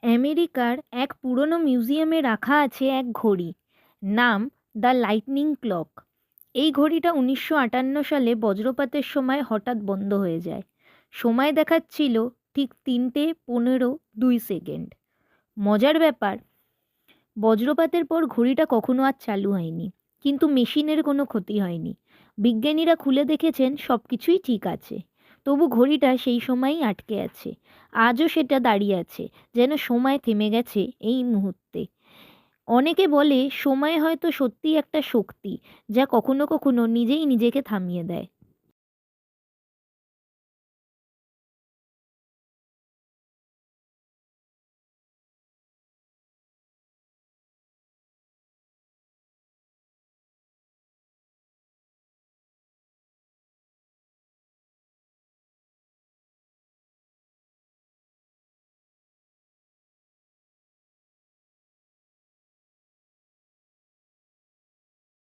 আমেরিকার এক পুরনো মিউজিয়ামে রাখা আছে এক ঘড়ি। নাম দ্য লাইটনিং ক্লক। এই ঘড়িটা 1958 সালে বজ্রপাতের সময় হঠাৎ বন্ধ হয়ে যায়। সময় দেখাচ্ছিল ঠিক 3:15 মজার ব্যাপার, বজ্রপাতের পর ঘড়িটা কখনো আর চালু হয়নি, কিন্তু মেশিনের কোনো ক্ষতি হয়নি। বিজ্ঞানীরা খুলে দেখেছেন সব কিছুই ঠিক আছে, তবু ঘড়িটা সেই সময়ই আটকে আছে। আজও সেটা দাঁড়িয়ে আছে, যেন সময় থেমে গেছে এই মুহূর্তে। অনেকে বলে সময় হয়তো সত্যিই একটা শক্তি, যা কখনো কখনো নিজেই নিজেকে থামিয়ে দেয়।